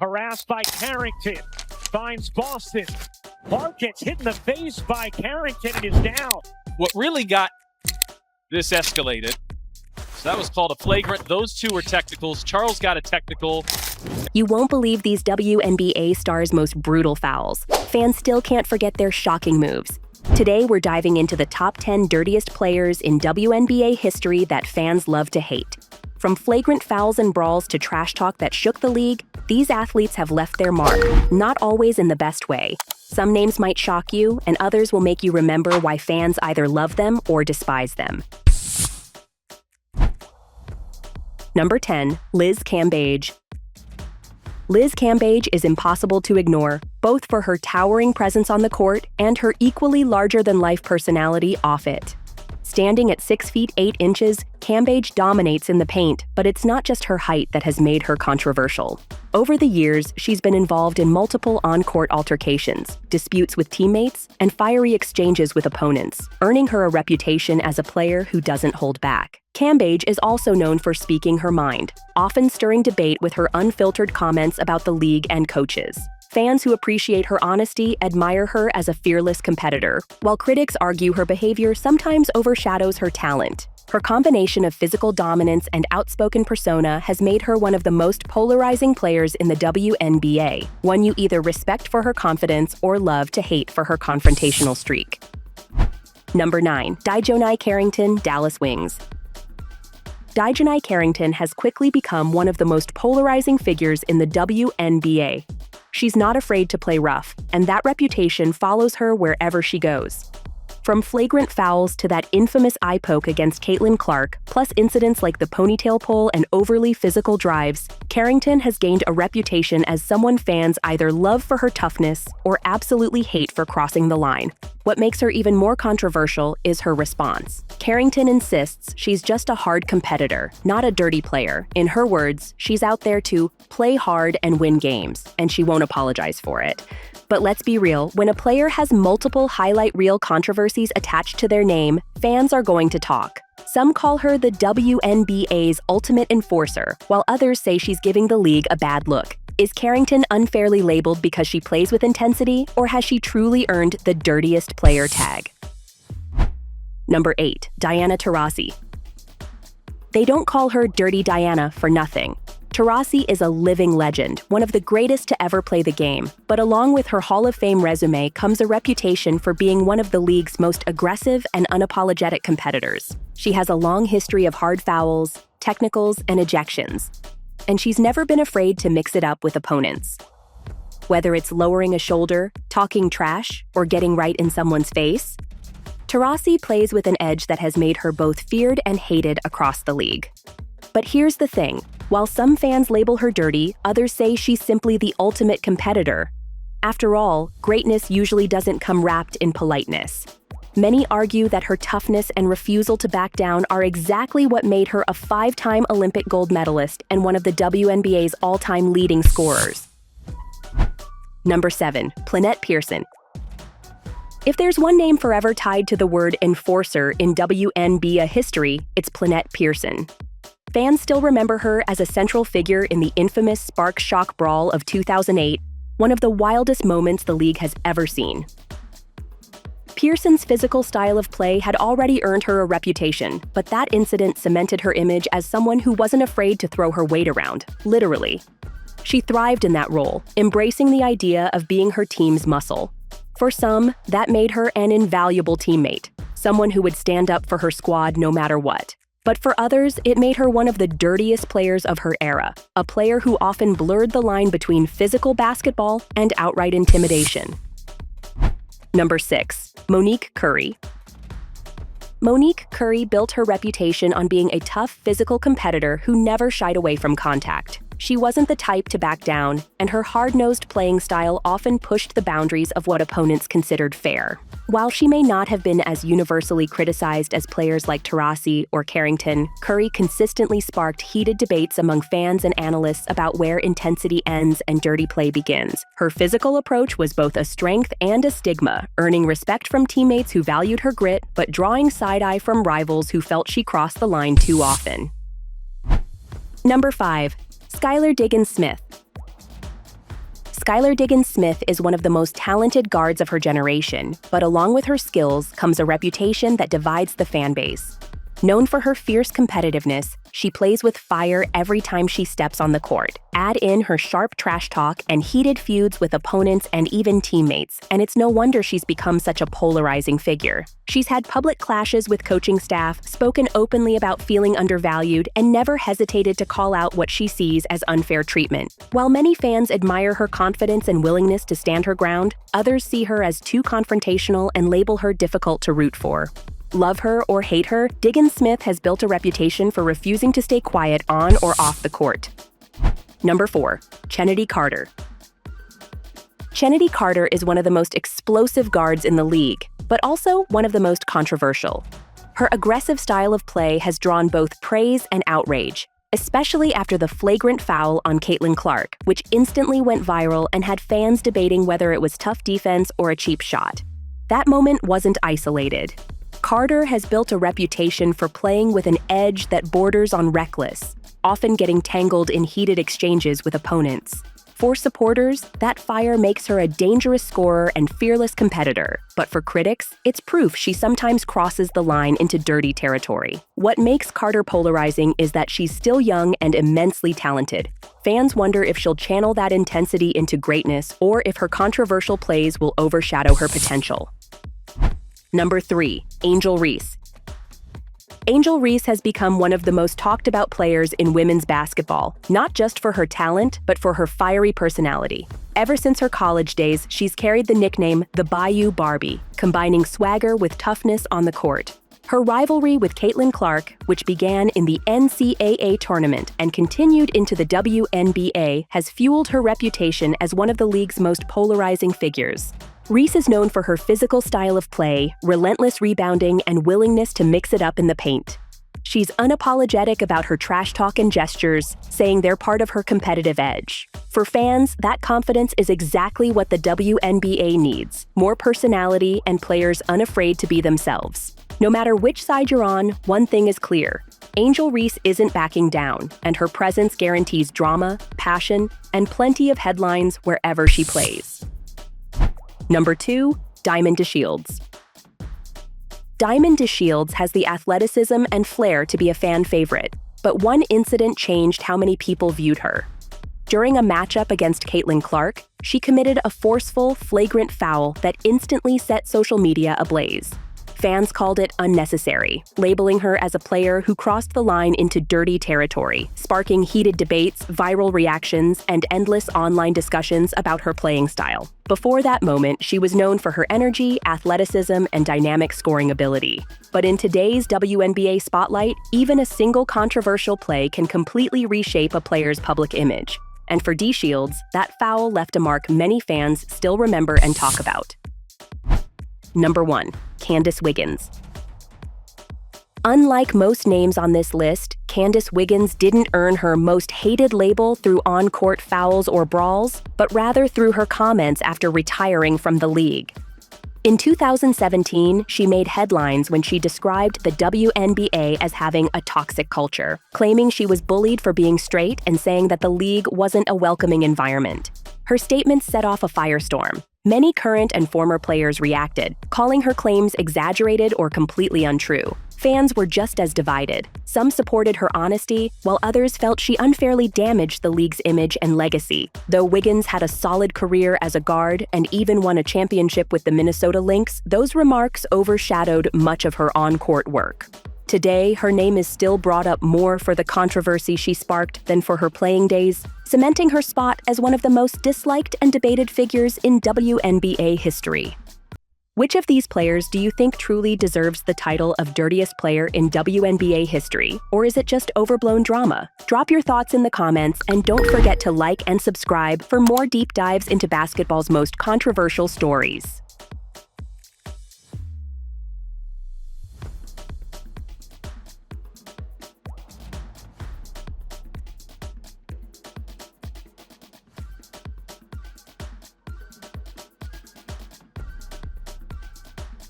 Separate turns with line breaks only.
Harassed by Carrington. Finds Boston. Clark gets hit in the face by Carrington and is down.
What really got this escalated, so that was called a flagrant. Those two were technicals. Charles got a technical.
You won't believe these WNBA stars' most brutal fouls. Fans still can't forget their shocking moves. Today, we're diving into the top 10 dirtiest players in WNBA history that fans love to hate. From flagrant fouls and brawls to trash talk that shook the league, these athletes have left their mark, not always in the best way. Some names might shock you, and others will make you remember why fans either love them or despise them. Number 10, Liz Cambage. Liz Cambage is impossible to ignore, both for her towering presence on the court and her equally larger-than-life personality off it. Standing at 6 feet 8 inches, Cambage dominates in the paint, but it's not just her height that has made her controversial. Over the years, she's been involved in multiple on-court altercations, disputes with teammates, and fiery exchanges with opponents, earning her a reputation as a player who doesn't hold back. Cambage is also known for speaking her mind, often stirring debate with her unfiltered comments about the league and coaches. Fans who appreciate her honesty admire her as a fearless competitor, while critics argue her behavior sometimes overshadows her talent. Her combination of physical dominance and outspoken persona has made her one of the most polarizing players in the WNBA, one you either respect for her confidence or love to hate for her confrontational streak. Number 9, Dijonai Carrington, Dallas Wings. Dijonai Carrington has quickly become one of the most polarizing figures in the WNBA. She's not afraid to play rough, and that reputation follows her wherever she goes. From flagrant fouls to that infamous eye poke against Caitlin Clark, plus incidents like the ponytail pull and overly physical drives, Carrington has gained a reputation as someone fans either love for her toughness or absolutely hate for crossing the line. What makes her even more controversial is her response. Carrington insists she's just a hard competitor, not a dirty player. In her words, she's out there to play hard and win games, and she won't apologize for it. But let's be real, when a player has multiple highlight reel controversies attached to their name, fans are going to talk. Some call her the WNBA's ultimate enforcer, while others say she's giving the league a bad look. Is Carrington unfairly labeled because she plays with intensity, or has she truly earned the dirtiest player tag? Number 8, Diana Taurasi. They don't call her Dirty Diana for nothing. Taurasi is a living legend, one of the greatest to ever play the game, but along with her Hall of Fame resume comes a reputation for being one of the league's most aggressive and unapologetic competitors. She has a long history of hard fouls, technicals, and ejections, and she's never been afraid to mix it up with opponents. Whether it's lowering a shoulder, talking trash, or getting right in someone's face, Taurasi plays with an edge that has made her both feared and hated across the league. But here's the thing. While some fans label her dirty, others say she's simply the ultimate competitor. After all, greatness usually doesn't come wrapped in politeness. Many argue that her toughness and refusal to back down are exactly what made her a 5-time Olympic gold medalist and one of the WNBA's all-time leading scorers. Number 7, Plynette Pearson. If there's one name forever tied to the word enforcer in WNBA history, it's Plynette Pearson. Fans still remember her as a central figure in the infamous Spark Shock Brawl of 2008, one of the wildest moments the league has ever seen. Pearson's physical style of play had already earned her a reputation, but that incident cemented her image as someone who wasn't afraid to throw her weight around, literally. She thrived in that role, embracing the idea of being her team's muscle. For some, that made her an invaluable teammate, someone who would stand up for her squad no matter what. But for others, it made her one of the dirtiest players of her era, a player who often blurred the line between physical basketball and outright intimidation. Number 6, Monique Curry. Monique Curry built her reputation on being a tough physical competitor who never shied away from contact. She wasn't the type to back down, and her hard-nosed playing style often pushed the boundaries of what opponents considered fair. While she may not have been as universally criticized as players like Taurasi or Carrington, Curry consistently sparked heated debates among fans and analysts about where intensity ends and dirty play begins. Her physical approach was both a strength and a stigma, earning respect from teammates who valued her grit, but drawing side-eye from rivals who felt she crossed the line too often. Number 5. Skylar Diggins-Smith. Skylar Diggins-Smith is one of the most talented guards of her generation, but along with her skills comes a reputation that divides the fan base. Known for her fierce competitiveness, she plays with fire every time she steps on the court. Add in her sharp trash talk and heated feuds with opponents and even teammates, and it's no wonder she's become such a polarizing figure. She's had public clashes with coaching staff, spoken openly about feeling undervalued, and never hesitated to call out what she sees as unfair treatment. While many fans admire her confidence and willingness to stand her ground, others see her as too confrontational and label her difficult to root for. Love her or hate her, Diggins-Smith has built a reputation for refusing to stay quiet on or off the court. Number 4. Chennedy Carter. Chennedy Carter is one of the most explosive guards in the league, but also one of the most controversial. Her aggressive style of play has drawn both praise and outrage, especially after the flagrant foul on Caitlin Clark, which instantly went viral and had fans debating whether it was tough defense or a cheap shot. That moment wasn't isolated. Carter has built a reputation for playing with an edge that borders on reckless, often getting tangled in heated exchanges with opponents. For supporters, that fire makes her a dangerous scorer and fearless competitor. But for critics, it's proof she sometimes crosses the line into dirty territory. What makes Carter polarizing is that she's still young and immensely talented. Fans wonder if she'll channel that intensity into greatness or if her controversial plays will overshadow her potential. Number 3. Angel Reese. Angel Reese has become one of the most talked about players in women's basketball, not just for her talent, but for her fiery personality. Ever since her college days, she's carried the nickname the Bayou Barbie, combining swagger with toughness on the court. Her rivalry with Caitlin Clark, which began in the NCAA tournament and continued into the WNBA, has fueled her reputation as one of the league's most polarizing figures. Reese is known for her physical style of play, relentless rebounding, and willingness to mix it up in the paint. She's unapologetic about her trash talk and gestures, saying they're part of her competitive edge. For fans, that confidence is exactly what the WNBA needs: more personality and players unafraid to be themselves. No matter which side you're on, one thing is clear: Angel Reese isn't backing down, and her presence guarantees drama, passion, and plenty of headlines wherever she plays. Number 2. Diamond DeShields. Diamond DeShields has the athleticism and flair to be a fan favorite, but one incident changed how many people viewed her. During a matchup against Caitlin Clark, she committed a forceful, flagrant foul that instantly set social media ablaze. Fans called it unnecessary, labeling her as a player who crossed the line into dirty territory, sparking heated debates, viral reactions, and endless online discussions about her playing style. Before that moment, she was known for her energy, athleticism, and dynamic scoring ability. But in today's WNBA spotlight, even a single controversial play can completely reshape a player's public image. And for DeShields, that foul left a mark many fans still remember and talk about. Number 1. Candace Wiggins. Unlike most names on this list, Candace Wiggins didn't earn her most hated label through on-court fouls or brawls, but rather through her comments after retiring from the league. In 2017, she made headlines when she described the WNBA as having a toxic culture, claiming she was bullied for being straight and saying that the league wasn't a welcoming environment. Her statements set off a firestorm. Many current and former players reacted, calling her claims exaggerated or completely untrue. Fans were just as divided. Some supported her honesty, while others felt she unfairly damaged the league's image and legacy. Though Wiggins had a solid career as a guard and even won a championship with the Minnesota Lynx, those remarks overshadowed much of her on-court work. Today, her name is still brought up more for the controversy she sparked than for her playing days, cementing her spot as one of the most disliked and debated figures in WNBA history. Which of these players do you think truly deserves the title of dirtiest player in WNBA history, or is it just overblown drama? Drop your thoughts in the comments, and don't forget to like and subscribe for more deep dives into basketball's most controversial stories.